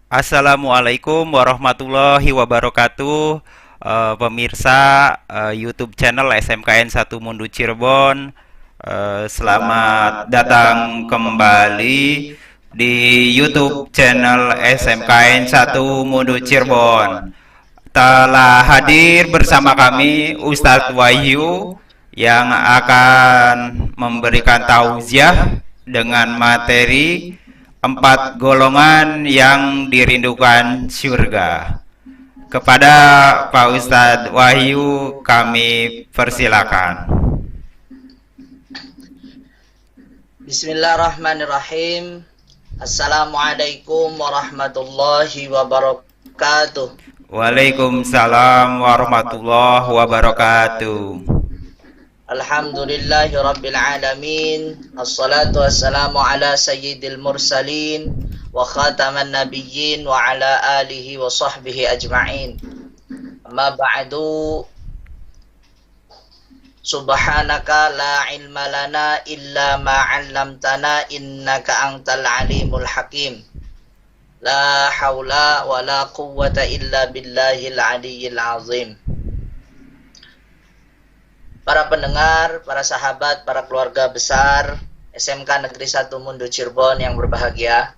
Assalamualaikum warahmatullahi wabarakatuh. Pemirsa YouTube channel SMKN 1 Mundu Cirebon, selamat datang kembali di YouTube channel SMKN 1 Mundu Cirebon. Telah hadir bersama kami Ustadz Wahyu yang akan memberikan tausiah dengan materi empat golongan yang dirindukan surga. Kepada Pak Ustadz Wahyu kami persilakan. Bismillahirrahmanirrahim. Assalamualaikum warahmatullahi wabarakatuh. Waalaikumsalam warahmatullahi wabarakatuh. Alhamdulillahi rabbil alamin. Assalatu wassalamu ala sayyidil mursalin wa khataman nabiyyin wa ala alihi wa sahbihi ajma'in. Amma ba'du. Subhanaka la ilma lana illa ma 'allamtana innaka antal alimul hakim. La haula wa la quwwata illa billahil aliyyil azim. Para pendengar, para sahabat, para keluarga besar SMK Negeri 1 Mundu Cirebon yang berbahagia,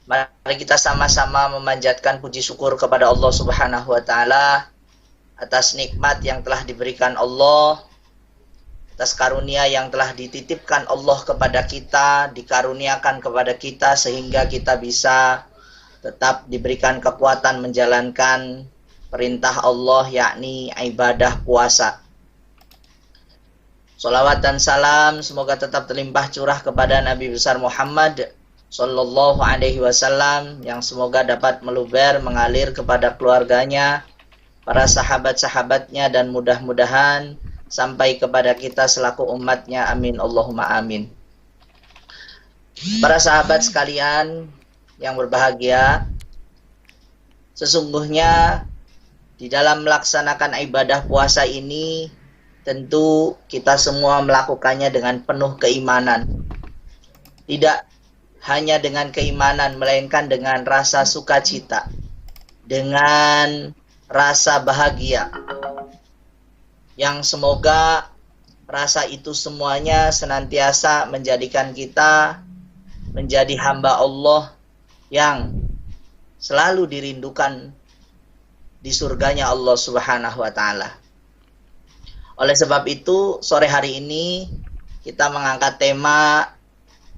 mari kita sama-sama memanjatkan puji syukur kepada Allah Subhanahu wa taala atas nikmat yang telah diberikan Allah, atas karunia yang telah dititipkan Allah kepada kita, dikaruniakan kepada kita sehingga kita bisa tetap diberikan kekuatan menjalankan perintah Allah, yakni ibadah puasa. Salawat dan salam semoga tetap terlimpah curah kepada Nabi besar Muhammad Sallallahu Alaihi Wasallam, yang semoga dapat meluber mengalir kepada keluarganya, para sahabat-sahabatnya, dan mudah-mudahan sampai kepada kita selaku umatnya. Amin Allahumma amin. Para sahabat sekalian yang berbahagia, sesungguhnya di dalam melaksanakan ibadah puasa ini tentu kita semua melakukannya dengan penuh keimanan. Tidak hanya dengan keimanan, melainkan dengan rasa sukacita, dengan rasa bahagia, yang semoga rasa itu semuanya senantiasa menjadikan kita menjadi hamba Allah yang selalu dirindukan di surganya Allah Subhanahu wa taala. Oleh sebab itu, sore hari ini kita mengangkat tema,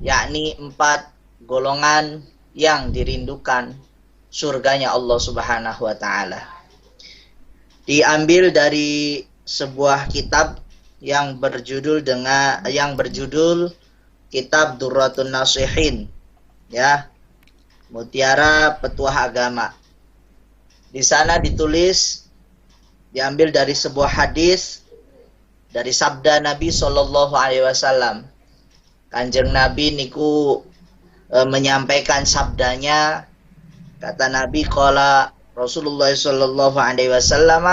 yakni 4 golongan yang dirindukan surganya Allah Subhanahu wa taala. Diambil dari sebuah kitab yang berjudul Kitab Durratun Nasihin, ya, Mutiara Petuah Agama. Di sana ditulis, diambil dari sebuah hadis dari sabda Nabi Sallallahu Alaihi Wasallam. Kanjeng Nabi niku menyampaikan sabdanya, kata Nabi, qala Rasulullah Sallallahu Alaihi Wasallam,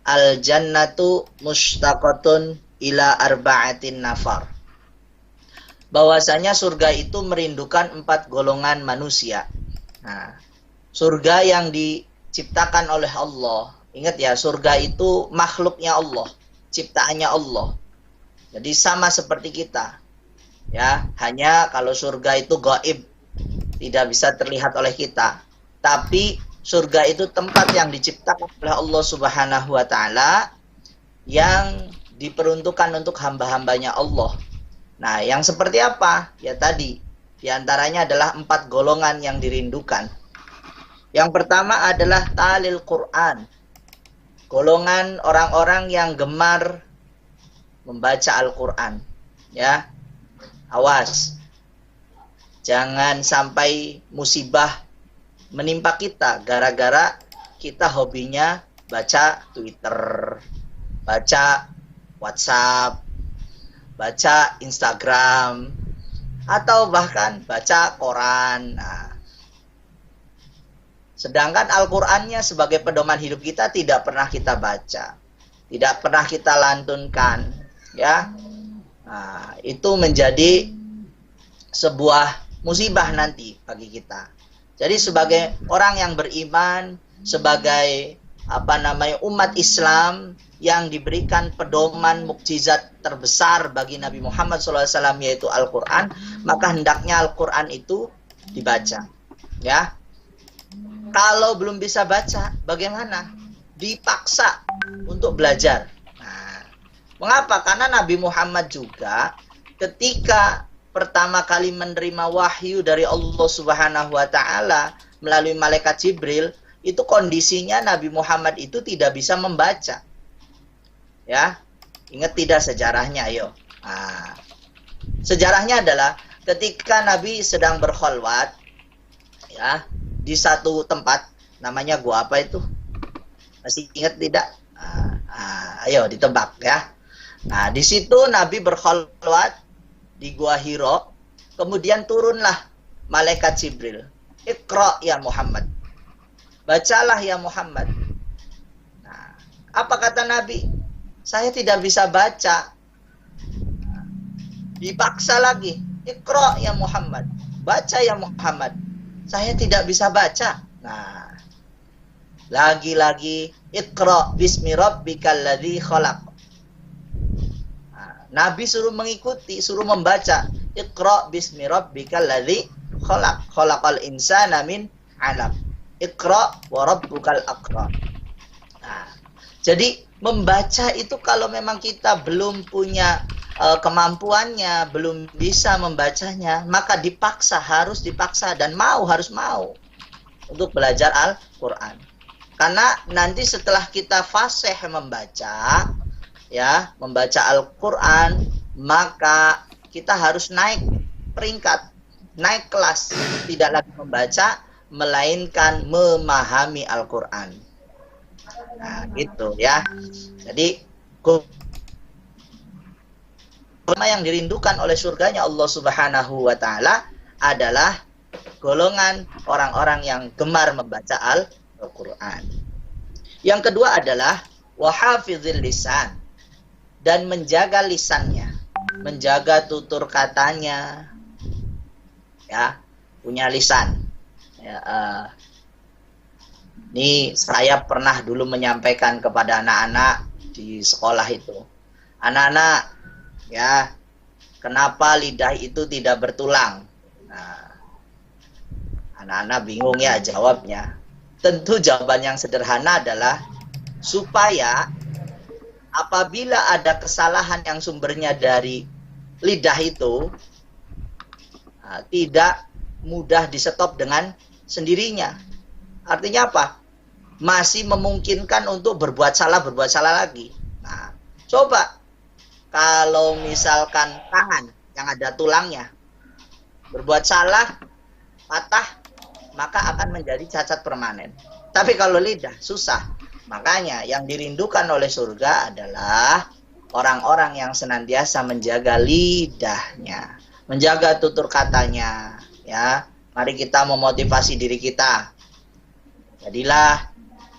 al jannatu mushtaqatun ila arba'atin nafar. Bahwasanya surga itu merindukan 4 golongan manusia. Nah, surga yang diciptakan oleh Allah. Ingat ya, surga itu makhluknya Allah, ciptaannya Allah. Jadi sama seperti kita. Ya, hanya kalau surga itu gaib, tidak bisa terlihat oleh kita. Tapi surga itu tempat yang diciptakan oleh Allah Subhanahu wa taala, yang diperuntukkan untuk hamba-hambanya Allah. Nah, yang seperti apa? Ya tadi, diantaranya adalah 4 golongan yang dirindukan. Yang pertama adalah talil Quran. Golongan orang-orang yang gemar membaca Al-Quran. Ya, awas, jangan sampai musibah menimpa kita gara-gara kita hobinya baca Twitter, baca WhatsApp, baca Instagram, atau bahkan baca koran. Nah, sedangkan Al-Qur'annya sebagai pedoman hidup kita tidak pernah kita baca, tidak pernah kita lantunkan, ya. Nah, itu menjadi sebuah musibah nanti bagi kita. Jadi sebagai orang yang beriman, sebagai umat Islam yang diberikan pedoman mukjizat terbesar bagi Nabi Muhammad SAW, yaitu Al-Quran, maka hendaknya Al-Quran itu dibaca. Ya, kalau belum bisa baca, bagaimana? Dipaksa untuk belajar. Nah, mengapa? Karena Nabi Muhammad juga ketika pertama kali menerima wahyu dari Allah Subhanahu wa Ta'ala melalui malaikat Jibril, itu kondisinya Nabi Muhammad itu tidak bisa membaca. Ya, ingat tidak sejarahnya? Ayo. Nah, sejarahnya adalah ketika Nabi sedang berkholwat, ya, di satu tempat, namanya gua apa itu? Masih ingat tidak? Ayo ditebak ya. Nah, di situ Nabi berkholwat di Gua Hiro, kemudian turunlah malaikat Jibril. Iqra ya Muhammad. Bacalah ya Muhammad. Nah, apa kata Nabi? Saya tidak bisa baca. Dipaksa lagi. Iqra ya Muhammad. Baca ya Muhammad. Saya tidak bisa baca. Nah, lagi-lagi Iqra bismi rabbikal ladzi khalaq. Nah, Nabi suruh mengikuti, suruh membaca. Iqra bismi rabbikal ladzi khalaq. Khalaqal insana min 'alaq. Iqra wa rabbukal akram. Nah, jadi membaca itu kalau memang kita belum punya kemampuannya, belum bisa membacanya, maka dipaksa, harus dipaksa, dan harus mau untuk belajar Al-Quran. Karena nanti setelah kita fasih membaca, ya, membaca Al-Quran, maka kita harus naik peringkat, naik kelas, tidak lagi membaca, melainkan memahami Al-Quran. Nah, gitu ya. Jadi golongan yang dirindukan oleh surganya Allah Subhanahu wa Ta'ala adalah golongan orang-orang yang gemar membaca Al-Quran. Yang kedua adalah wahafizil lisan, dan menjaga lisannya, menjaga tutur katanya, ya, punya lisan. Ya, ini saya pernah dulu menyampaikan kepada anak-anak di sekolah itu. Anak-anak, ya, kenapa lidah itu tidak bertulang? Nah, anak-anak bingung ya jawabnya. Tentu jawaban yang sederhana adalah supaya apabila ada kesalahan yang sumbernya dari lidah itu, tidak mudah di-stop dengan sendirinya. Artinya apa? Masih memungkinkan untuk berbuat salah lagi. Nah, coba kalau misalkan tangan yang ada tulangnya berbuat salah, patah, maka akan menjadi cacat permanen. Tapi kalau lidah, susah. Makanya yang dirindukan oleh surga adalah orang-orang yang senantiasa menjaga lidahnya, menjaga tutur katanya, ya. Mari kita memotivasi diri kita. Jadilah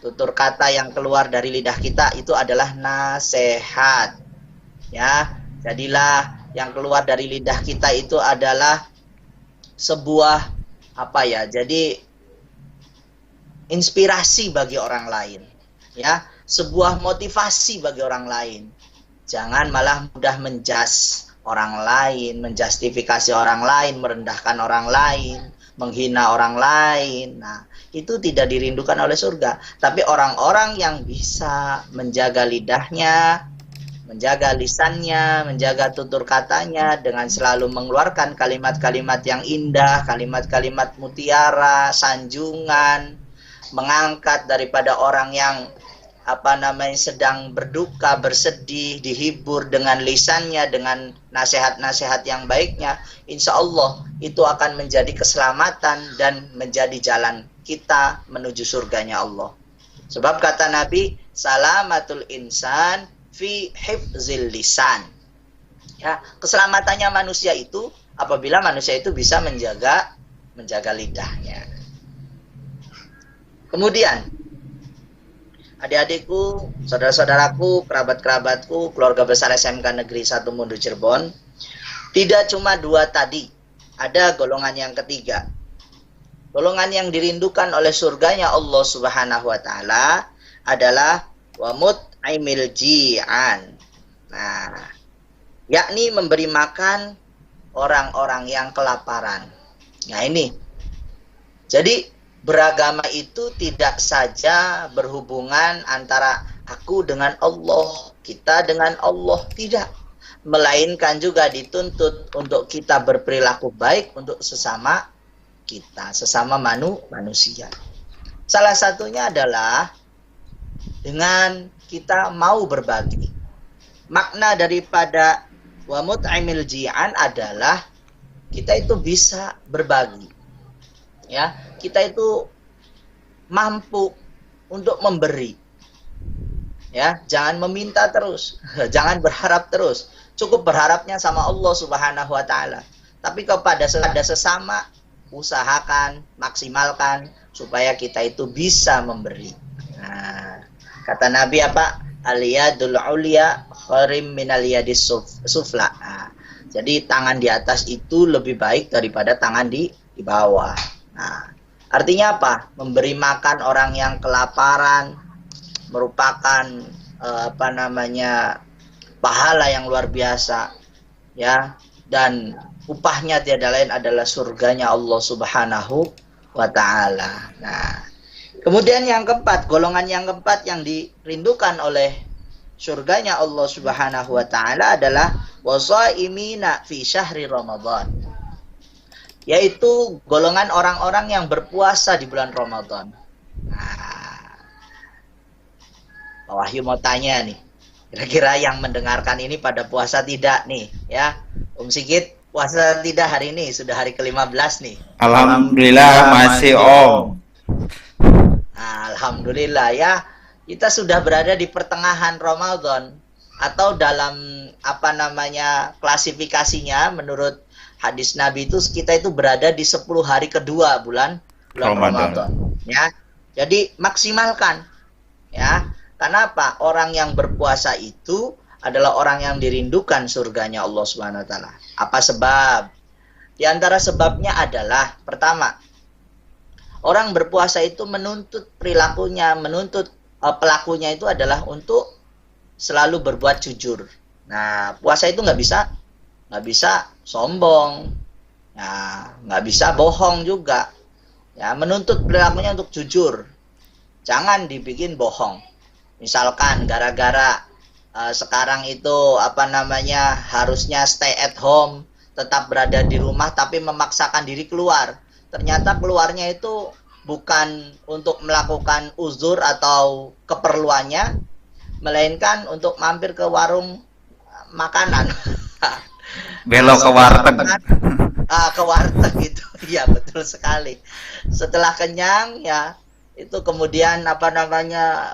tutur kata yang keluar dari lidah kita itu adalah nasihat. Ya, jadilah yang keluar dari lidah kita itu adalah sebuah jadi inspirasi bagi orang lain. Ya, sebuah motivasi bagi orang lain. Jangan malah mudah menjas orang lain, menjustifikasi orang lain, merendahkan orang lain, menghina orang lain. Nah, itu tidak dirindukan oleh surga. Tapi orang-orang yang bisa menjaga lidahnya, menjaga lisannya, menjaga tutur katanya dengan selalu mengeluarkan kalimat-kalimat yang indah, kalimat-kalimat mutiara, sanjungan, mengangkat daripada orang yang sedang berduka, bersedih, dihibur dengan lisannya, dengan nasihat-nasihat yang baiknya, insya Allah itu akan menjadi keselamatan dan menjadi jalan kita menuju surganya Allah. Sebab kata Nabi, salamatul insan fi hifzil lisan. Ya, keselamatannya manusia itu apabila manusia itu bisa menjaga lidahnya. Kemudian adik-adikku, saudara-saudaraku, kerabat-kerabatku, keluarga besar SMK Negeri 1 Mundu Cirebon, tidak cuma dua tadi, ada golongan yang ketiga. Golongan yang dirindukan oleh surganya Allah Subhanahu wa taala adalah wa mut'imil ji'an. Nah, yakni memberi makan orang-orang yang kelaparan. Nah, ini. Jadi beragama itu tidak saja berhubungan antara aku dengan Allah, kita dengan Allah, tidak. Melainkan juga dituntut untuk kita berperilaku baik untuk sesama kita, sesama manusia. Salah satunya adalah dengan kita mau berbagi. Makna daripada wa mut'imil ji'an adalah kita itu bisa berbagi. Ya, kita itu mampu untuk memberi. Ya, jangan meminta terus, jangan berharap terus. Cukup berharapnya sama Allah Subhanahu wa taala. Tapi kepada sesama usahakan, maksimalkan supaya kita itu bisa memberi. Nah, kata Nabi apa? Al-yadul ulya kharim minal yadis sufla. Nah, jadi tangan di atas itu lebih baik daripada tangan di bawah. Nah, artinya apa? Memberi makan orang yang kelaparan merupakan pahala yang luar biasa, ya, dan upahnya tiada lain adalah surganya Allah Subhanahu wa taala. Nah, kemudian yang keempat, golongan yang keempat yang dirindukan oleh surganya Allah Subhanahu wa taala adalah wasaimina fi syahri Ramadan. Yaitu golongan orang-orang yang berpuasa di bulan Ramadan. Nah, Pak Wahyu mau tanya nih. Kira-kira yang mendengarkan ini pada puasa tidak nih, ya? Sigit, puasa tidak hari ini? Sudah hari ke-15 nih. Alhamdulillah masih Om. Nah, alhamdulillah ya. Kita sudah berada di pertengahan Ramadan atau dalam klasifikasinya menurut hadis Nabi itu kita itu berada di 10 hari kedua bulan Ramadan. Ya. Jadi maksimalkan, ya. Kenapa? Orang yang berpuasa itu adalah orang yang dirindukan surganya Allah Subhanahu wa taala. Apa sebab? Di antara sebabnya adalah pertama, orang berpuasa itu menuntut perilakunya, menuntut pelakunya itu adalah untuk selalu berbuat jujur. Nah, puasa itu nggak bisa sombong, ya, nggak bisa bohong juga. Ya, menuntut perilakunya untuk jujur. Jangan dibikin bohong. Misalkan gara-gara sekarang itu harusnya stay at home, tetap berada di rumah tapi memaksakan diri keluar. Ternyata keluarnya itu bukan untuk melakukan uzur atau keperluannya, melainkan untuk mampir ke warung makanan. Belok ke warteg. Ke warteg gitu. Iya, betul sekali. Setelah kenyang ya, itu kemudian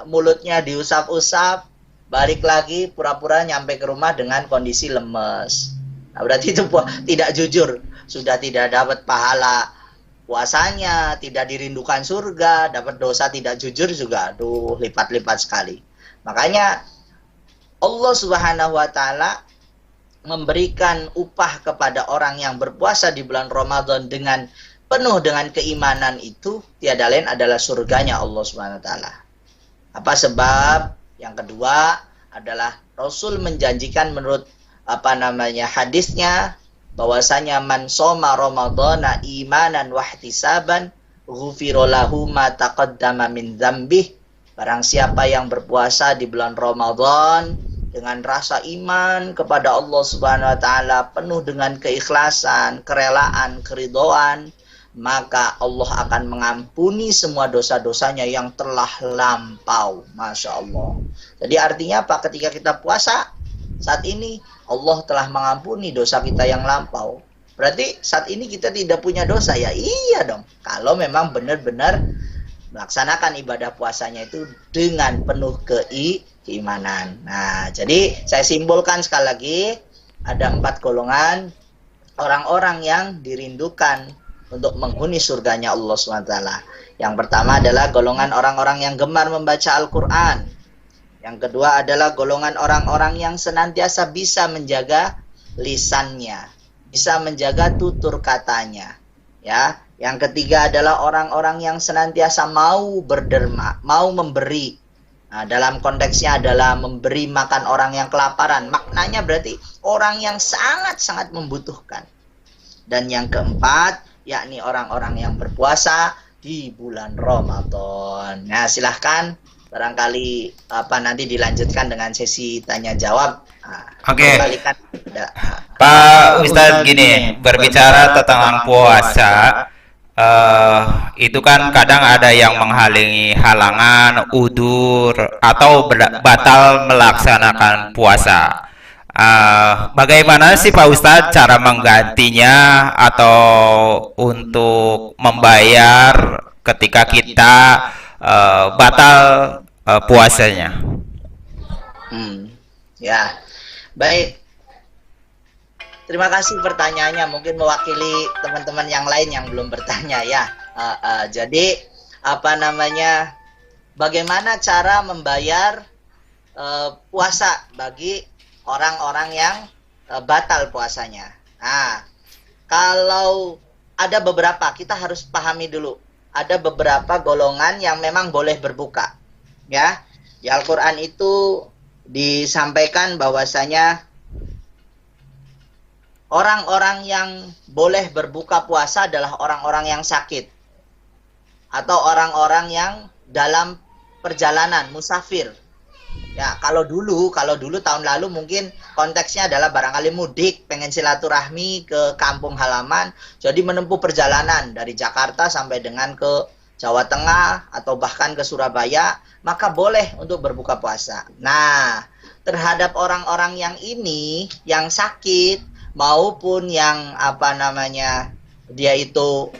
mulutnya diusap-usap, balik lagi pura-pura nyampe ke rumah dengan kondisi lemes. Nah, berarti itu tidak jujur, sudah tidak dapat pahala puasanya, tidak dirindukan surga, dapat dosa tidak jujur juga, aduh, lipat-lipat sekali. Makanya Allah Subhanahu wa taala memberikan upah kepada orang yang berpuasa di bulan Ramadan dengan penuh dengan keimanan itu tiada lain adalah surganya Allah Subhanahu wa taala. Apa sebab? Yang kedua adalah Rasul menjanjikan menurut hadisnya bahwasanya man shoma ramadhana imanan wa ihtisaban ghufira lahu ma taqaddama min dzambih. Barang siapa yang berpuasa di bulan Ramadan dengan rasa iman kepada Allah Subhanahu wa taala, penuh dengan keikhlasan, kerelaan, keridhaan, maka Allah akan mengampuni semua dosa-dosanya yang telah lampau. Masya Allah. Jadi artinya apa? Ketika kita puasa saat ini, Allah telah mengampuni dosa kita yang lampau. Berarti saat ini kita tidak punya dosa ya? Iya dong. Kalau memang benar-benar melaksanakan ibadah puasanya itu dengan penuh keimanan. Nah, jadi saya simpulkan sekali lagi, ada 4 golongan orang-orang yang dirindukan untuk menghuni surganya Allah SWT. Yang pertama adalah golongan orang-orang yang gemar membaca Al-Quran. Yang kedua adalah golongan orang-orang yang senantiasa bisa menjaga lisannya, bisa menjaga tutur katanya. Ya, Yang ketiga adalah orang-orang yang senantiasa mau berderma, mau memberi. Nah, dalam konteksnya adalah memberi makan orang yang kelaparan. Maknanya berarti orang yang sangat-sangat membutuhkan. Dan yang keempat, yakni orang-orang yang berpuasa di bulan Ramadan. Nah, silahkan barangkali nanti dilanjutkan dengan sesi tanya jawab. Oke. Kembalikan. Pak Ustadz gini, berbicara tentang puasa, itu kan kadang ada yang menghalangi halangan, udur, atau batal melaksanakan puasa. Bagaimana sih Pak Ustadz cara menggantinya atau untuk membayar ketika kita batal puasanya? Ya, baik. Terima kasih pertanyaannya. Mungkin mewakili teman-teman yang lain yang belum bertanya ya. Jadi bagaimana cara membayar puasa bagi orang-orang yang batal puasanya? Nah, kalau ada beberapa, kita harus pahami dulu. Ada beberapa golongan yang memang boleh berbuka. Ya, di Al-Quran itu disampaikan bahwasanya orang-orang yang boleh berbuka puasa adalah orang-orang yang sakit atau orang-orang yang dalam perjalanan musafir. Ya, kalau dulu tahun lalu mungkin konteksnya adalah barangkali mudik, pengen silaturahmi ke kampung halaman, jadi menempuh perjalanan dari Jakarta sampai dengan ke Jawa Tengah atau bahkan ke Surabaya, maka boleh untuk berbuka puasa. Nah, terhadap orang-orang yang ini yang sakit maupun yang dia itu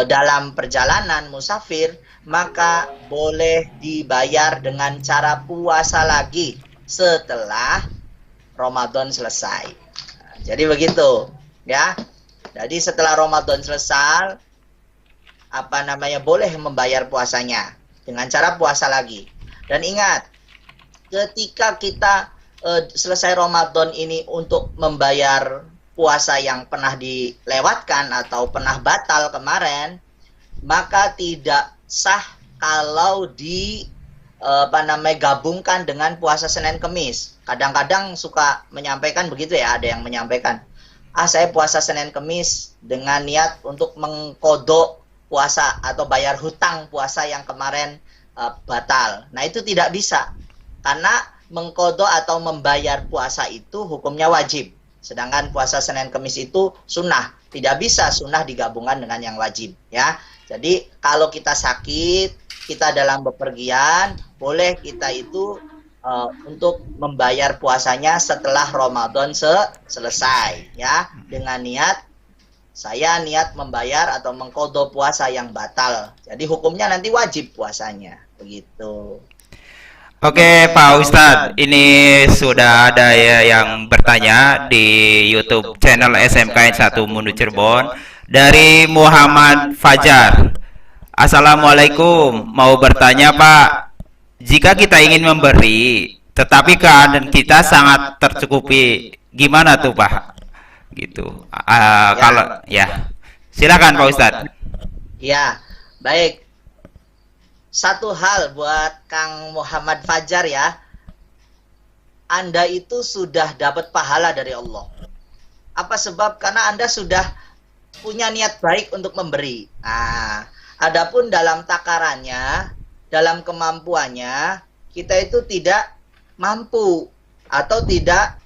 dalam perjalanan musafir, maka boleh dibayar dengan cara puasa lagi setelah Ramadan selesai. Nah, jadi begitu ya. Jadi setelah Ramadan selesai boleh membayar puasanya dengan cara puasa lagi. Dan ingat, ketika kita selesai Ramadan ini untuk membayar puasa yang pernah dilewatkan atau pernah batal kemarin, maka tidak sah kalau gabungkan dengan puasa Senin Kemis. Kadang-kadang suka menyampaikan begitu ya, ada yang menyampaikan, saya puasa Senin Kemis dengan niat untuk mengkodok puasa atau bayar hutang puasa yang kemarin batal. Nah, itu tidak bisa, karena mengkodok atau membayar puasa itu hukumnya wajib. Sedangkan puasa Senin Kemis itu sunnah. Tidak bisa sunnah digabungkan dengan yang wajib. Ya. Jadi kalau kita sakit, kita dalam bepergian, boleh kita itu untuk membayar puasanya setelah Ramadan selesai. Ya. Dengan saya niat membayar atau mengkodok puasa yang batal. Jadi hukumnya nanti wajib puasanya. Begitu. Oke, Pak Ustadz, ini sudah ada ya yang bertanya di YouTube channel SMK 1 Mundu Cirebon dari Muhammad Fajar. Assalamualaikum, mau bertanya Pak, jika kita ingin memberi, tetapi keadaan kita sangat tercukupi, gimana tuh Pak? Gitu. Kalau ya, silakan Pak Ustadz. Ya, baik. Satu hal buat Kang Muhammad Fajar ya, Anda itu sudah dapat pahala dari Allah. Apa sebab? Karena Anda sudah punya niat baik untuk memberi. Nah, adapun dalam takarannya, dalam kemampuannya, kita itu tidak mampu atau tidak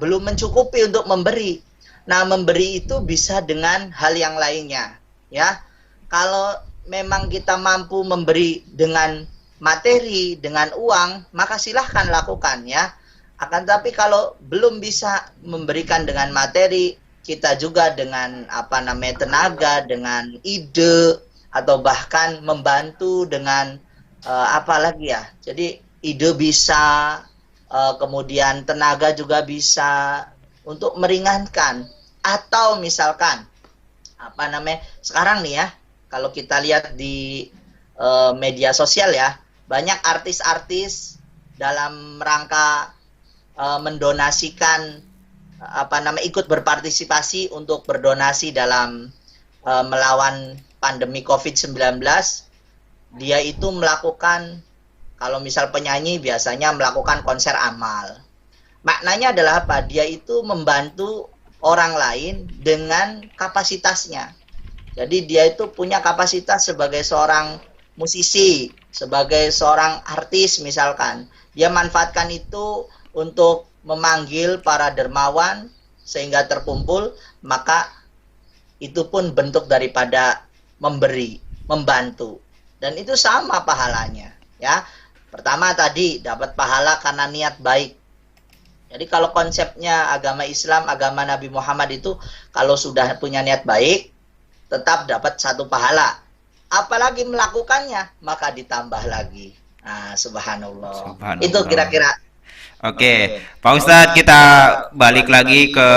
belum mencukupi untuk memberi. Nah, memberi itu bisa dengan hal yang lainnya, ya. Kalau memang kita mampu memberi dengan materi, dengan uang, maka silahkan lakukan ya. Akan tapi kalau belum bisa memberikan dengan materi, kita juga dengan tenaga, dengan ide, atau bahkan membantu dengan Jadi ide bisa, kemudian tenaga juga bisa untuk meringankan. Atau misalkan sekarang nih ya, kalau kita lihat di media sosial ya, banyak artis-artis dalam rangka mendonasikan ikut berpartisipasi untuk berdonasi dalam melawan pandemi COVID-19, dia itu melakukan, kalau misal penyanyi biasanya melakukan konser amal. Maknanya adalah apa? Dia itu membantu orang lain dengan kapasitasnya. Jadi dia itu punya kapasitas sebagai seorang musisi, sebagai seorang artis misalkan. Dia manfaatkan itu untuk memanggil para dermawan sehingga terkumpul, maka itu pun bentuk daripada memberi, membantu. Dan itu sama pahalanya, ya. Pertama tadi dapat pahala karena niat baik. Jadi kalau konsepnya agama Islam, agama Nabi Muhammad itu kalau sudah punya niat baik, tetap dapat satu pahala. Apalagi melakukannya, maka ditambah lagi. Nah, subhanallah. Itu kira-kira. Oke, Pak Ustadz, kita balik lagi ke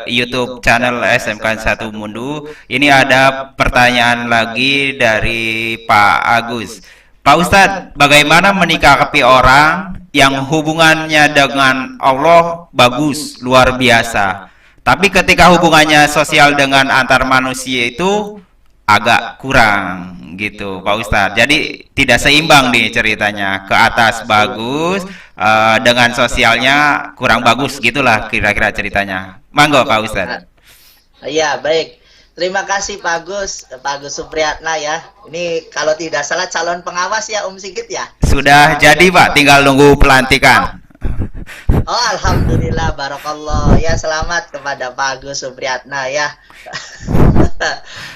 YouTube channel SMK 1 Mundu. Ini ada pertanyaan lagi dari Pak Agus. Pak Ustadz, bagaimana menikahi orang yang hubungannya dengan Allah bagus, luar biasa, tapi ketika hubungannya sosial dengan antar manusia itu agak kurang gitu, Pak Ustadz. Jadi tidak seimbang nih ceritanya. Ke atas bagus, dengan sosialnya kurang bagus, gitulah kira-kira ceritanya. Monggo Pak Ustadz. Iya, baik. Terima kasih Pak Agus Supriyatna ya. Ini kalau tidak salah calon pengawas ya Om Sigit ya? Sudah jadi Pak, tinggal nunggu pelantikan. Oh, alhamdulillah, barakallah. Ya, selamat kepada Pak Agus Supriyatna ya.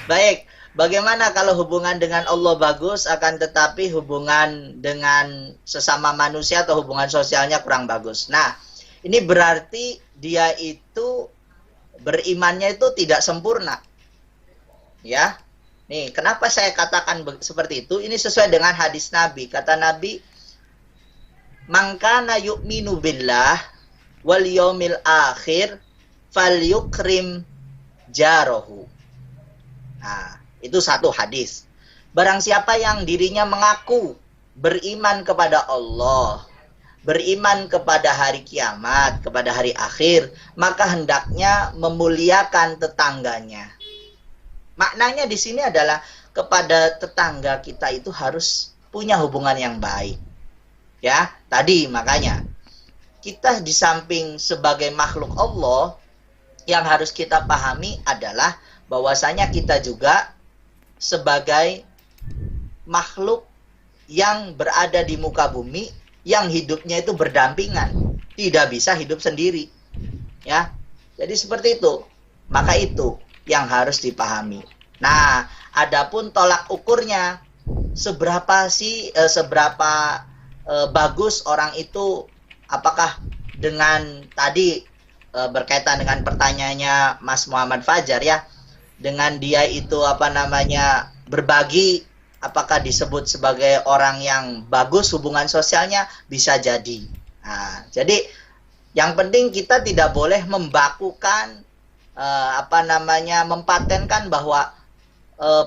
Baik. Bagaimana kalau hubungan dengan Allah bagus, akan tetapi hubungan dengan sesama manusia atau hubungan sosialnya kurang bagus? Nah, ini berarti dia itu berimannya itu tidak sempurna. Ya, nih kenapa saya katakan seperti itu? Ini sesuai dengan hadis Nabi. Kata Nabi, "Man kana yu'minu billah wal yaumil akhir falyukrim jarahu." Nah, itu satu hadis. Barang siapa yang dirinya mengaku beriman kepada Allah, beriman kepada hari kiamat, kepada hari akhir, maka hendaknya memuliakan tetangganya. Maknanya di sini adalah kepada tetangga kita itu harus punya hubungan yang baik. Ya, tadi makanya kita di samping sebagai makhluk Allah, yang harus kita pahami adalah bahwasanya kita juga sebagai makhluk yang berada di muka bumi, yang hidupnya itu berdampingan, tidak bisa hidup sendiri. Ya, jadi seperti itu. Maka itu yang harus dipahami. Nah, adapun tolak ukurnya, seberapa bagus orang itu, apakah dengan tadi berkaitan dengan pertanyaannya Mas Muhammad Fajar ya, dengan dia itu berbagi, apakah disebut sebagai orang yang bagus hubungan sosialnya? Bisa jadi. Nah, jadi yang penting kita tidak boleh membakukan mempatenkan bahwa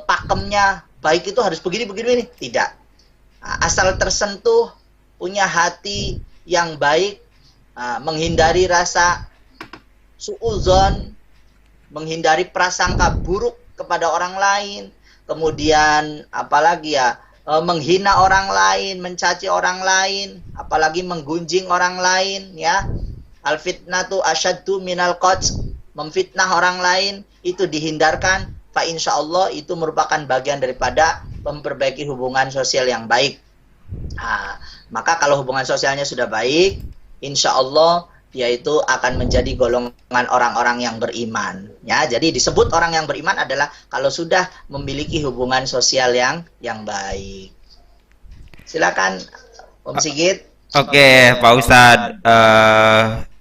pakemnya baik itu harus begini, tidak. Nah, asal tersentuh, punya hati yang baik, menghindari rasa suudzon, menghindari prasangka buruk kepada orang lain, kemudian apalagi ya, menghina orang lain, mencaci orang lain, apalagi menggunjing orang lain ya. Al fitnatu asyaddu minal qatl, memfitnah orang lain itu dihindarkan, fa insyaallah itu merupakan bagian daripada memperbaiki hubungan sosial yang baik. Nah, maka kalau hubungan sosialnya sudah baik, insyaallah dia itu akan menjadi golongan orang-orang yang beriman. Ya, jadi disebut orang yang beriman adalah kalau sudah memiliki hubungan sosial yang baik. Silakan Om Sigit. Oke, Pak Ustadz,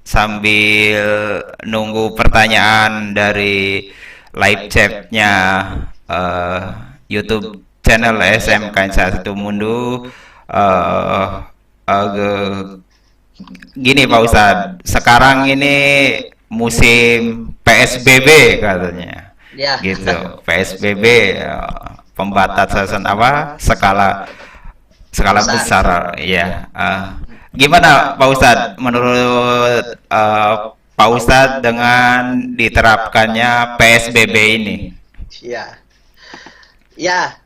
sambil nunggu pertanyaan dari live chatnya YouTube channel SMK 1 Mundu, gini Pak Ustadz, sekarang ini musim PSBB katanya, Ya. gitu. PSBB, pembatasan skala besar, ya. Gimana Pak Ustadz, menurut Pak Ustadz dengan diterapkannya PSBB ini? Ya. Ya,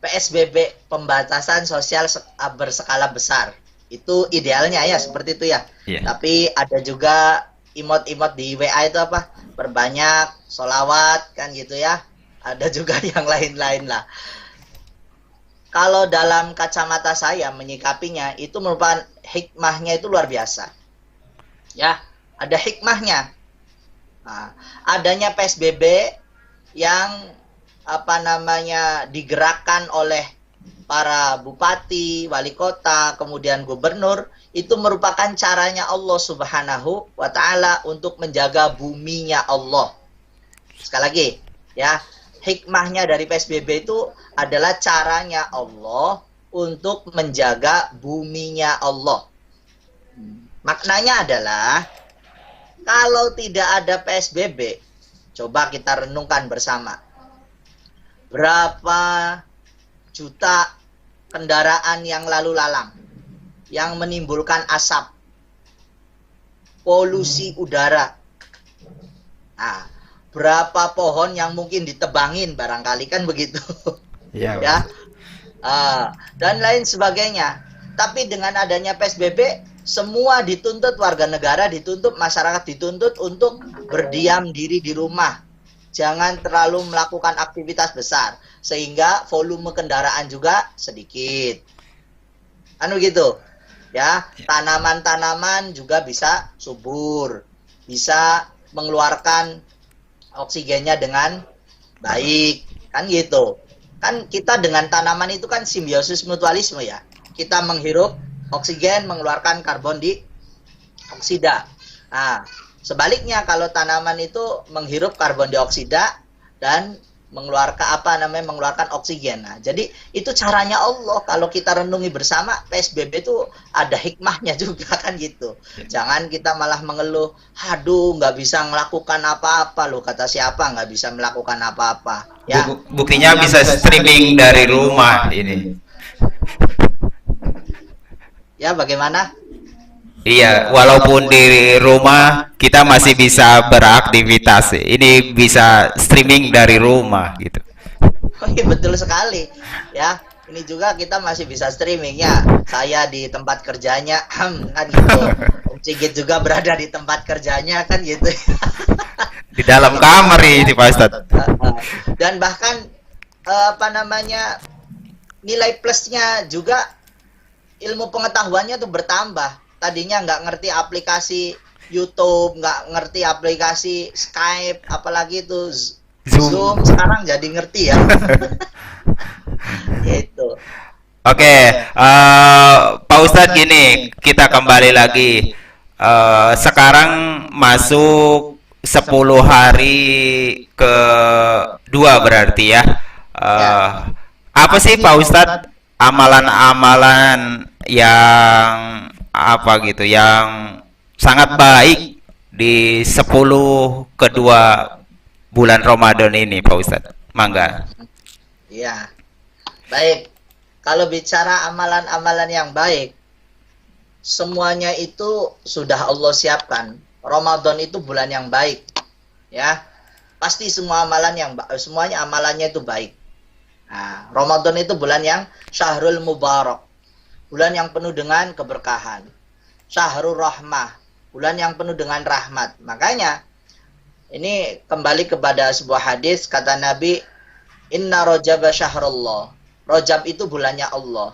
PSBB, pembatasan sosial berskala besar. Itu idealnya ya seperti itu ya. Iya. Tapi ada juga imot-imot di WA itu apa? Perbanyak sholawat kan gitu ya. Ada juga yang lain-lain lah. Kalau dalam kacamata saya menyikapinya itu merupakan hikmahnya itu luar biasa. Ya, ada hikmahnya. Nah, adanya PSBB yang digerakkan oleh para bupati, wali kota, kemudian gubernur, itu merupakan caranya Allah Subhanahu wa taala untuk menjaga buminya Allah. Sekali lagi, ya, hikmahnya dari PSBB itu adalah caranya Allah untuk menjaga buminya Allah. Maknanya adalah kalau tidak ada PSBB, coba kita renungkan bersama. Berapa juta kendaraan yang lalu lalang yang menimbulkan asap, polusi udara. Nah, berapa pohon yang mungkin ditebangin barangkali kan begitu. Iya. Ya. Dan lain sebagainya. Tapi dengan adanya PSBB, semua dituntut, warga negara dituntut, masyarakat dituntut untuk berdiam diri di rumah. Jangan terlalu melakukan aktivitas besar sehingga volume kendaraan juga sedikit. Anu gitu. Ya, tanaman-tanaman juga bisa subur, bisa mengeluarkan oksigennya dengan baik, kan gitu. Kan kita dengan tanaman itu kan simbiosis mutualisme ya. Kita menghirup oksigen, mengeluarkan karbon dioksida. Nah, sebaliknya kalau tanaman itu menghirup karbon dioksida dan mengeluarkan oksigen. Nah, jadi itu caranya Allah. Kalau kita renungi bersama, PSBB itu ada hikmahnya juga kan gitu. Jangan kita malah mengeluh, aduh nggak bisa melakukan apa-apa loh, kata siapa nggak bisa melakukan apa-apa. Ya. Buktinya bisa streaming dari rumah ini. Ya, bagaimana? Iya, walaupun di rumah kita masih bisa beraktivitas. Ini bisa streaming dari rumah gitu. Oh iya, betul sekali. Ya, ini juga kita masih bisa streaming ya. Saya di tempat kerjanya kan gitu. Om Cigit juga berada di tempat kerjanya kan gitu. Di dalam kamar ini Pak Ustadz. Dan bahkan nilai plusnya juga ilmu pengetahuannya tuh bertambah. Tadinya nggak ngerti aplikasi YouTube, nggak ngerti aplikasi Skype, apalagi itu Zoom, sekarang jadi ngerti ya. Gitu. Oke, Pak Ustadz gini, kita kembali lagi. Sekarang masuk 10 hari ke 2 berarti ya. Apa sih Pak Ustadz amalan-amalan yang apa gitu yang sangat baik di 10 kedua bulan Ramadan ini Pak Ustadz? Mangga. Iya. Baik. Kalau bicara amalan-amalan yang baik, semuanya itu sudah Allah siapkan. Ramadan itu bulan yang baik. Ya. Pasti semuanya amalannya itu baik. Nah, Ramadan itu bulan yang Syahrul Mubarak. Bulan yang penuh dengan keberkahan. Syahrul Rahmah. Bulan yang penuh dengan rahmat. Makanya, ini kembali kepada sebuah hadis, kata Nabi, Inna Rajab syahrullah. Rajab itu bulannya Allah.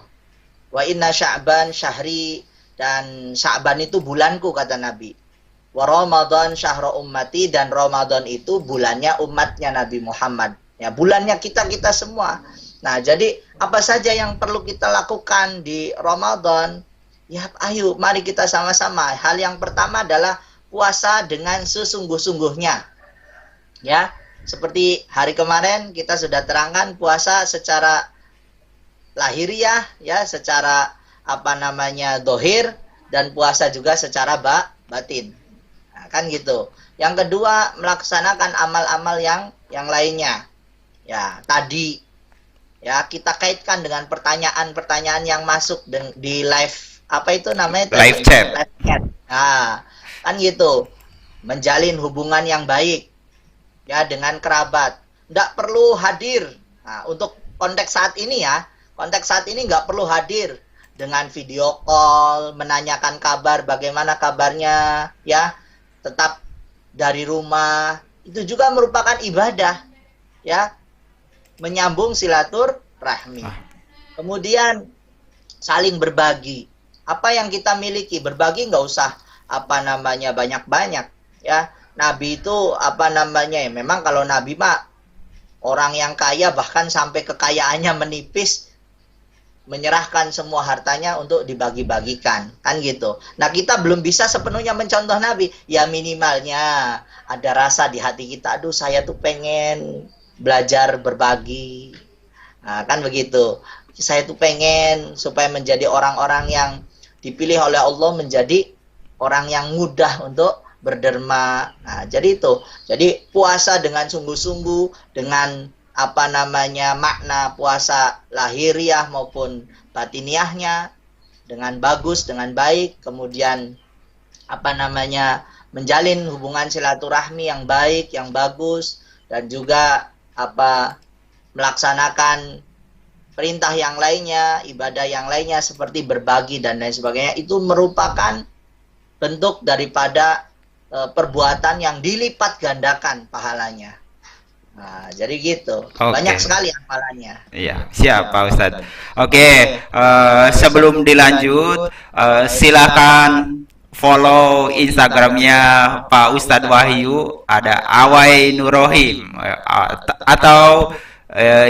Wa inna Sya'ban syahri. Dan Sya'ban itu bulanku, kata Nabi. Wa Ramadan syahru ummati. Dan Ramadan itu bulannya umatnya Nabi Muhammad. Ya, bulannya kita semua. Nah, jadi apa saja yang perlu kita lakukan di Ramadan? Ya, ayo, mari kita sama-sama. Hal yang pertama adalah puasa dengan sesungguh-sungguhnya. Ya, seperti hari kemarin kita sudah terangkan puasa secara lahiriah, ya, secara dohir, dan puasa juga secara batin. Nah, kan gitu. Yang kedua, melaksanakan amal-amal yang lainnya. Ya, tadi ya kita kaitkan dengan pertanyaan-pertanyaan yang masuk di live Live chat. Nah, kan gitu. Menjalin hubungan yang baik ya dengan kerabat. nggak perlu hadir. Nah, untuk konteks saat ini ya, konteks saat ini nggak perlu hadir dengan video call, menanyakan kabar, bagaimana kabarnya, ya, tetap dari rumah. Itu juga merupakan ibadah, ya, menyambung silaturahmi. Kemudian saling berbagi. Apa yang kita miliki, berbagi nggak usah banyak-banyak, ya. Nabi itu ya, memang kalau Nabi mah orang yang kaya bahkan sampai kekayaannya menipis, menyerahkan semua hartanya untuk dibagi-bagikan, kan gitu. Nah, kita belum bisa sepenuhnya mencontoh Nabi. Ya minimalnya ada rasa di hati kita, aduh saya tuh pengen belajar berbagi. Nah, kan begitu. Saya tuh pengen supaya menjadi orang-orang yang dipilih oleh Allah menjadi orang yang mudah untuk berderma. Nah, jadi itu. Jadi puasa dengan sungguh-sungguh, dengan makna puasa lahiriah maupun batiniahnya dengan bagus, dengan baik, kemudian menjalin hubungan silaturahmi yang baik, yang bagus, dan juga melaksanakan perintah yang lainnya, ibadah yang lainnya seperti berbagi dan lain sebagainya. Itu merupakan bentuk daripada perbuatan yang dilipat gandakan pahalanya. Nah, jadi gitu. Banyak sekali amalannya. Iya, siap Pak Ustadz. Oke, sebelum dilanjut, silakan follow Instagramnya Pak Ustadz Wahyu, ada Awai Nurohim, atau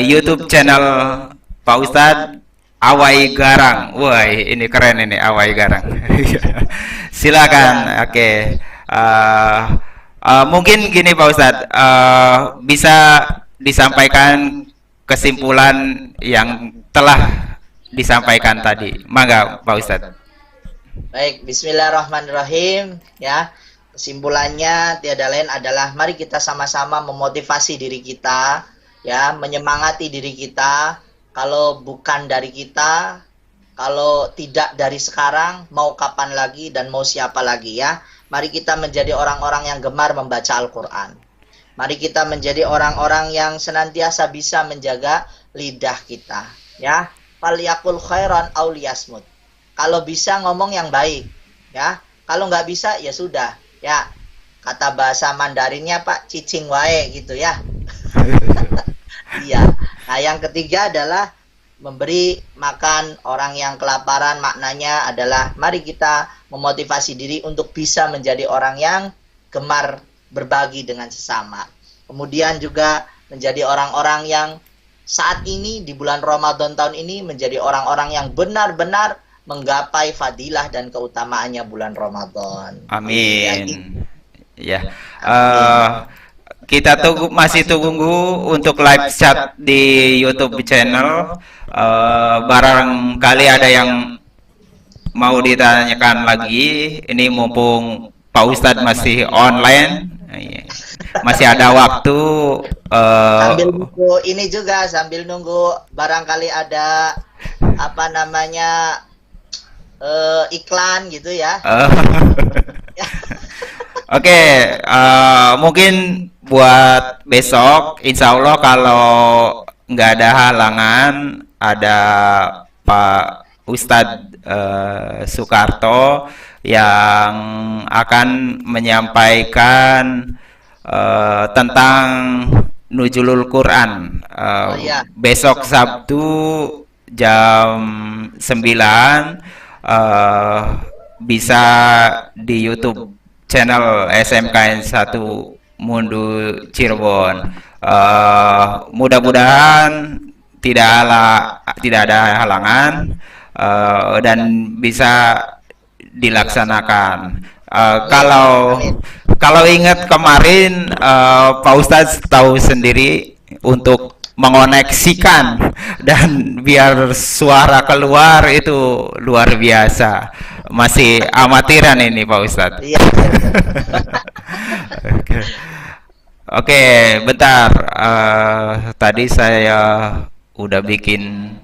YouTube channel Pak Ustadz Awai Garang. Wah, ini keren ini Awai Garang. Silakan. Oke. Mungkin gini Pak Ustadz, bisa disampaikan kesimpulan yang telah disampaikan tadi. Mangga Pak Ustadz. Baik, bismillahirrahmanirrahim. Ya, kesimpulannya tiada lain adalah mari kita sama-sama memotivasi diri kita, ya, menyemangati diri kita. Kalau bukan dari kita, kalau tidak dari sekarang, mau kapan lagi dan mau siapa lagi, ya. Mari kita menjadi orang-orang yang gemar membaca Al-Quran. Mari kita menjadi orang-orang yang senantiasa bisa menjaga lidah kita. Ya, falyakul khairan aw liyasmut. Kalau bisa ngomong yang baik, ya. Kalau nggak bisa ya sudah, ya. Kata bahasa Mandarinnya Pak, cicing wae gitu ya. Iya. Nah, yang ketiga adalah memberi makan orang yang kelaparan. Maknanya adalah mari kita memotivasi diri untuk bisa menjadi orang yang gemar berbagi dengan sesama. Kemudian juga menjadi orang-orang yang saat ini di bulan Ramadan tahun ini menjadi orang-orang yang benar-benar menggapai fadilah dan keutamaannya bulan Ramadan. Amin. Ya. Kita masih tunggu untuk live chat di YouTube channel. Barangkali ada yang mau ditanyakan lagi. Ini mumpung Pak Ustadz masih online, masih ada waktu. Sambil nunggu ini juga, sambil nunggu barangkali ada iklan gitu ya. Oke, mungkin buat besok, insya Allah kalau nggak ada halangan, ada Pak Ustadz Soekarto yang akan menyampaikan tentang Nuzulul Quran. Besok Sabtu jam 9, bisa di YouTube channel SMKN 1 Mundu Cirebon. Mudah-mudahan tidak ada halangan dan bisa dilaksanakan. Kalau ingat kemarin Pak Ustadz tahu sendiri untuk mengoneksikan dan biar suara keluar itu luar biasa. Masih amatiran ini Pak Ustadz. Iya. Oke, bentar. Tadi saya udah bikin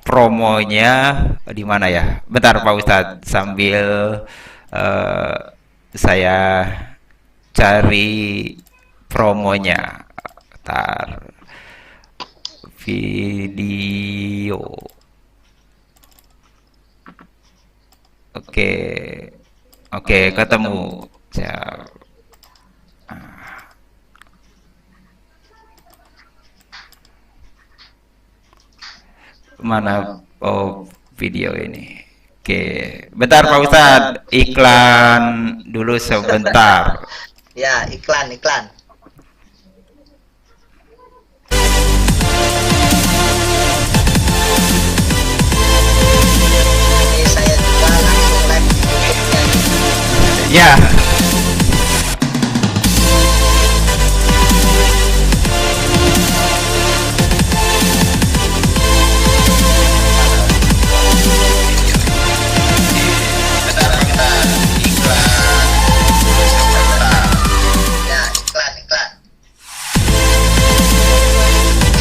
promonya di mana ya? Bentar Pak Ustadz, sambil saya cari promonya. Bentar. video. Oke, oke, ketemu. Siap. Mana video ini? Oke, bentar Pak Ustadz, iklan dulu sebentar. Ya, iklan. Ini saya juga langsung live di YouTube-nya. Ya. Ya, iklan.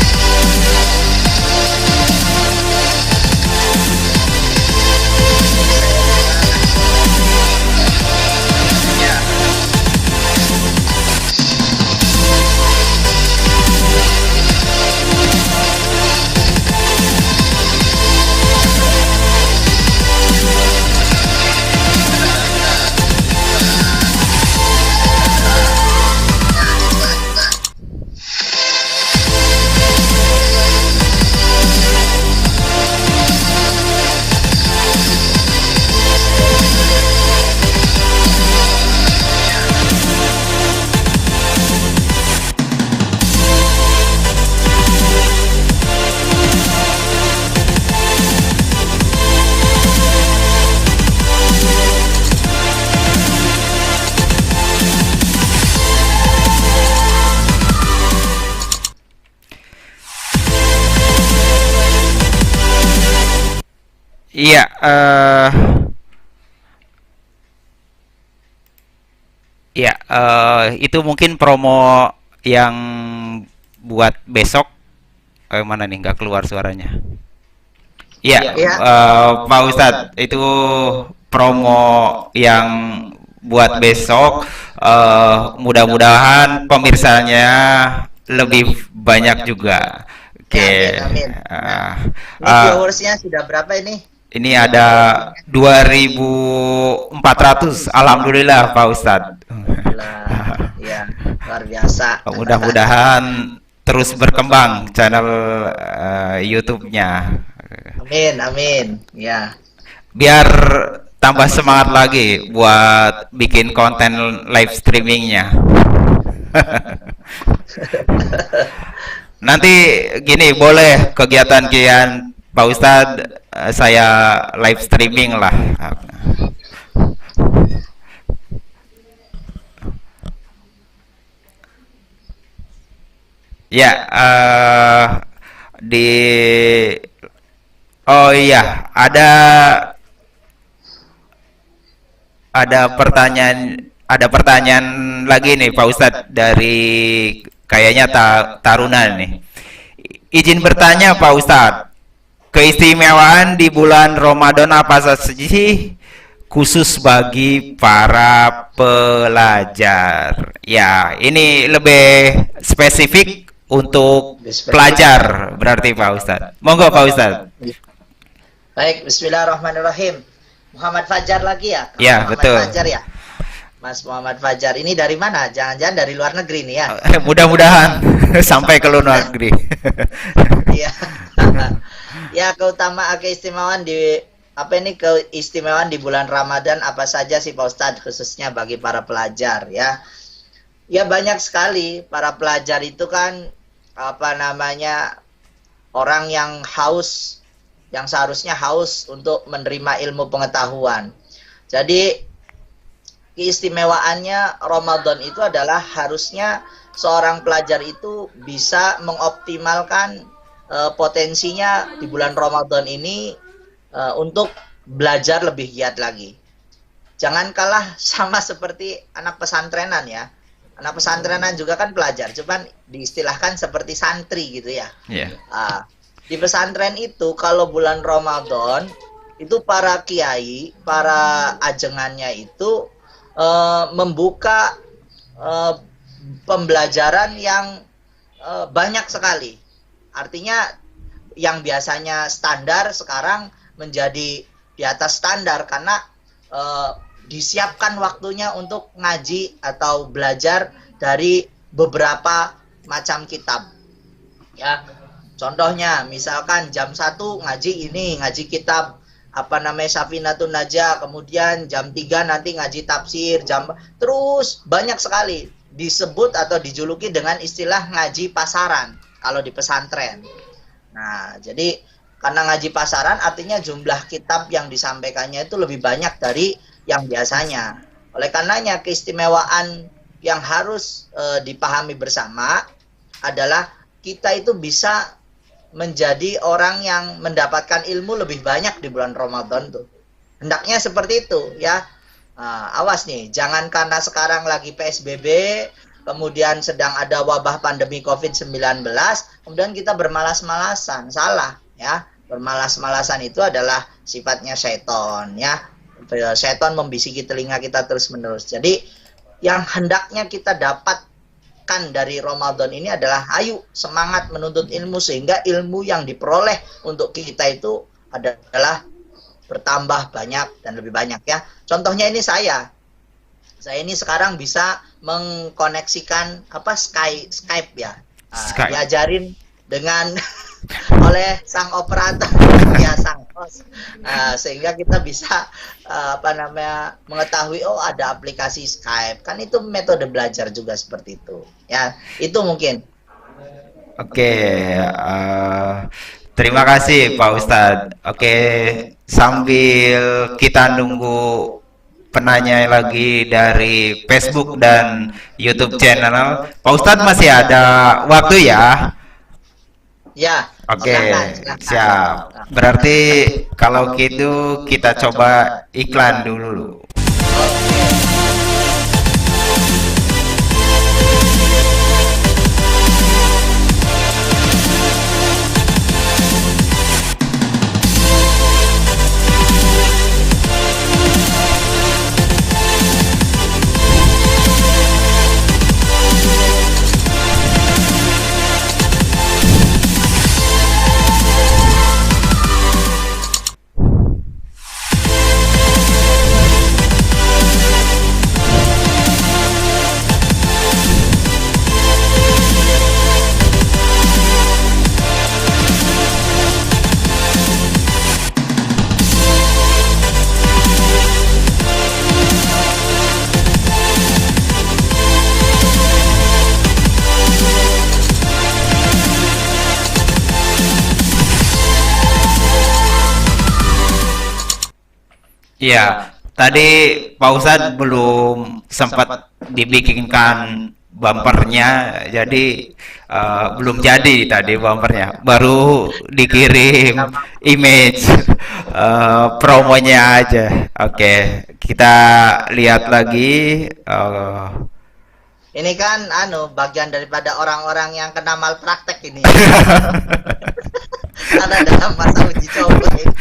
Iya, ya, itu mungkin promo yang buat besok. Mana nih, nggak keluar suaranya. Iya, Iya. Pak Ustadz, itu promo yang buat besok. Mudah-mudahan pemirsanya lebih banyak juga. Oke. Amin. Ini viewersnya sudah berapa ini? Ini ada 2.400. Alhamdulillah Pak Ustadz. Alhamdulillah. Ya, luar biasa. Mudah-mudahan terus berkembang channel YouTube-nya. Amin. Ya. Biar tambah semangat lagi buat bikin konten live streamingnya. Nanti gini, boleh kegiatan Pak Ustadz, saya live streaming lah. Ya, oh iya, ada pertanyaan lagi nih Pak Ustadz dari kayaknya Taruna nih. Izin bertanya Pak Ustadz, keistimewaan di bulan Ramadan apa saja sih khusus bagi para pelajar? Ya, ini lebih spesifik untuk pelajar berarti Pak Ustadz. Monggo Pak Ustadz. Baik, bismillahirrahmanirrahim. Muhammad Fajar lagi ya? Ya, Muhammad betul. Fajar ya? Mas Muhammad Fajar, ini dari mana? Jangan-jangan dari luar negeri nih ya? Mudah-mudahan sampai ke luar negeri. Iya. Ya, keistimewaan di bulan Ramadan apa saja sih Pak Ustadz, khususnya bagi para pelajar ya? Ya, banyak sekali. Para pelajar itu kan orang yang haus, yang seharusnya haus untuk menerima ilmu pengetahuan. Jadi keistimewaannya Ramadan itu adalah harusnya seorang pelajar itu bisa mengoptimalkan potensinya di bulan Ramadan ini untuk belajar lebih giat lagi. Jangan kalah sama seperti anak pesantrenan ya. Anak pesantrenan juga kan pelajar, cuman diistilahkan seperti santri gitu ya. Yeah. Di pesantren itu kalau bulan Ramadan itu para kiai, para ajengannya itu membuka pembelajaran yang banyak sekali. Artinya yang biasanya standar sekarang menjadi di atas standar karena disiapkan waktunya untuk ngaji atau belajar dari beberapa macam kitab. Ya, contohnya misalkan jam 1 ngaji ini, ngaji kitab apa namanya Safinatun Najah, kemudian jam 3 nanti ngaji tafsir, terus banyak sekali disebut atau dijuluki dengan istilah ngaji pasaran kalau di pesantren. Nah, jadi karena ngaji pasaran artinya jumlah kitab yang disampaikannya itu lebih banyak dari yang biasanya. Oleh karenanya keistimewaan yang harus dipahami bersama adalah kita itu bisa menjadi orang yang mendapatkan ilmu lebih banyak di bulan Ramadan tuh. Hendaknya seperti itu ya. Awas nih, jangan karena sekarang lagi PSBB, kemudian sedang ada wabah pandemi COVID-19, kemudian kita bermalas-malasan. Salah ya. Bermalas-malasan itu adalah sifatnya seton ya. Seton membisiki telinga kita terus-menerus. Jadi yang hendaknya kita dapat dari Ramadan ini adalah ayo semangat menuntut ilmu sehingga ilmu yang diperoleh untuk kita itu adalah bertambah banyak dan lebih banyak ya. Contohnya ini saya ini sekarang bisa mengkoneksikan Skype ya. Diajarin dengan oleh sang operator ya, sang host, sehingga kita bisa mengetahui oh ada aplikasi Skype, kan itu metode belajar juga seperti itu ya. Itu mungkin. Oke, terima kasih Pak Ustadz. Oke, sambil kita nunggu penanya lagi dari Facebook dan YouTube channel, Pak Ustadz masih ada waktu ya? Ya. Oke, siap. Berarti kalau gitu kita coba iklan dulu. Iya, tadi Pak Ustadz belum sempat dibikinkan bumpernya, jadi belum jadi tadi bumpernya, baru dikirim image promonya aja. Oke, kita lihat lagi. Ini kan bagian daripada orang-orang yang kena malpraktek ini. Karena dalam masa uji coba ini.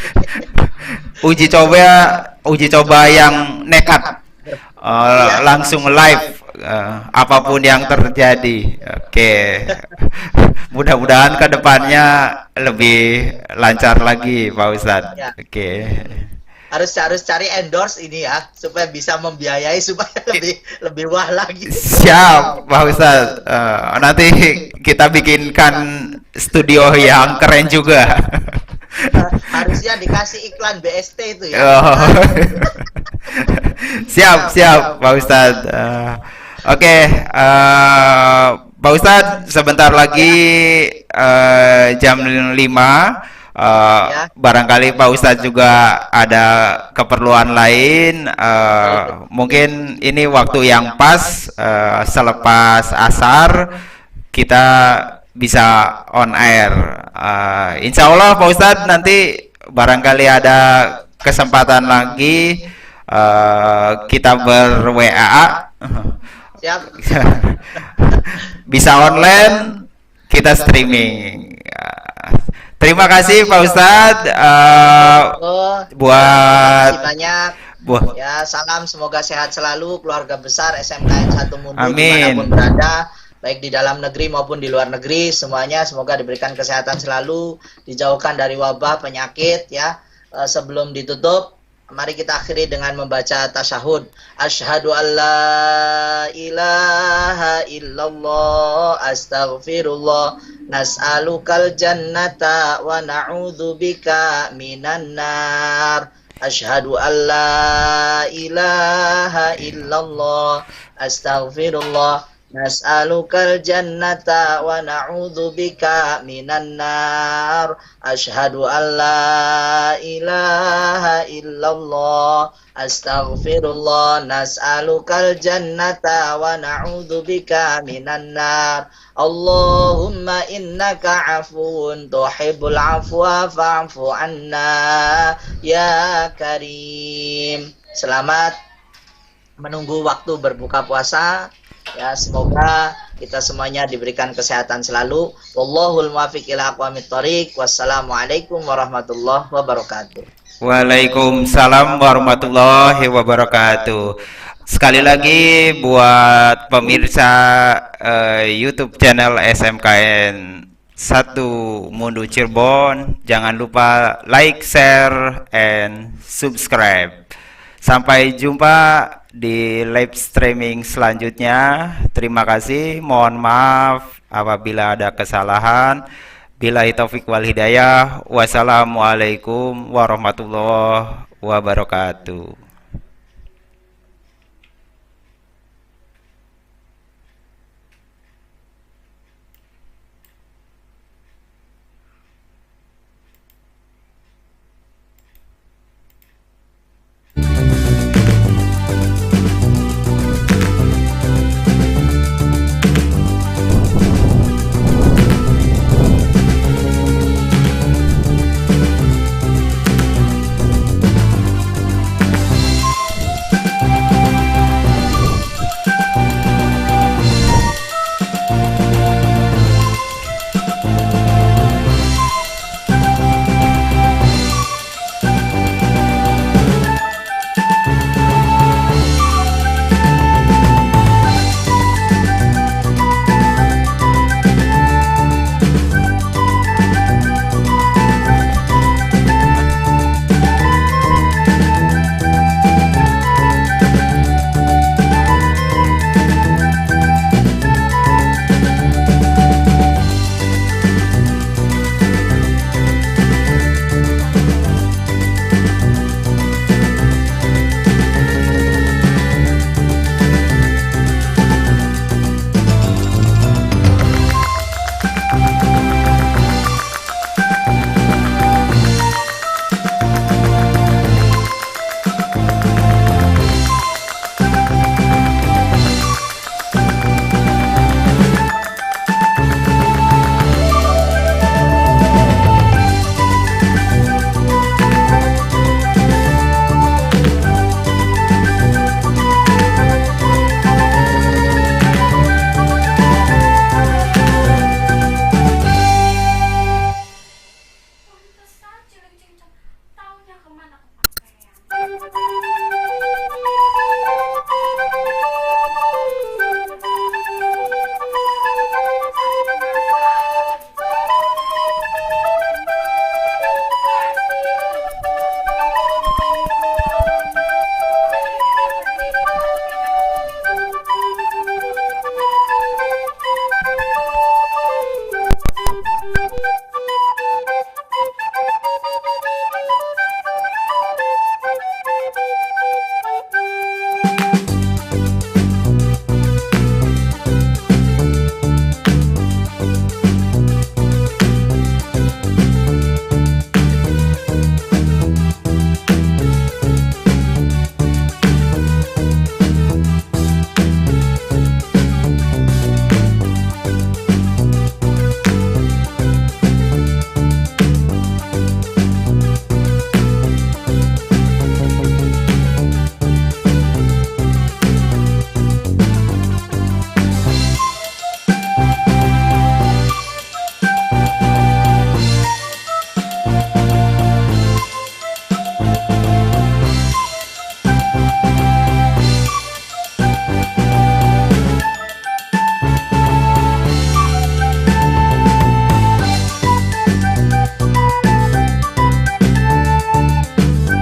Uji coba yang nekat, langsung live, apapun yang terjadi. Oke, mudah-mudahan kedepannya lebih lancar lagi Pak Ustadz. Ya. Oke, harus cari endorse ini ya supaya bisa membiayai supaya lebih wah lagi. Siap Pak Ustadz. Nanti kita bikinkan studio yang keren juga. Harusnya dikasih iklan BST itu ya. Siap Pak Ustadz. Oke, Pak Ustadz, sebentar lagi jam 5. Ya. Barangkali Pak Ustadz juga ada keperluan lain. Mungkin ini waktu yang pas, selepas asar kita bisa on air. Insya Allah Pak Ustadz nanti barangkali ada kesempatan lagi kita ber-WA. Siap. Bisa online, kita streaming. Terima kasih Pak Ustadz buat terima kasih banyak. Ya, salam semoga sehat selalu keluarga besar SMKN 1 Mundur dimanapun berada. baik di dalam negeri maupun di luar negeri, semuanya semoga diberikan kesehatan selalu, dijauhkan dari wabah penyakit ya. Sebelum ditutup, mari kita akhiri dengan membaca tasyahud. Asyhadu an la ilaha illallah astaghfirullah nas'alukal jannata wa na'udzubika minan nar. Asyhadu an la ilaha illallah astaghfirullah nas'alukal jannata wa na'udzubika minan nar. Asyhadu an la ilaha illallah astaghfirullah nas'alukal jannata wa na'udzubika minan nar. Allahumma innaka afuwun tuhibbul afwa fa'fu anna ya karim. Selamat menunggu waktu berbuka puasa. Ya, semoga kita semuanya diberikan kesehatan selalu. Wallahul muwaffiq ila aqwamit thoriq. Wassalamualaikum warahmatullahi wabarakatuh. Waalaikumsalam warahmatullahi wabarakatuh. Sekali lagi buat pemirsa YouTube channel SMKN 1 Mundu Cirebon, jangan lupa like, share, and subscribe. Sampai jumpa di live streaming selanjutnya. Terima kasih. Mohon maaf apabila ada kesalahan. Billahi taufik wal hidayah. Wassalamualaikum warahmatullahi wabarakatuh.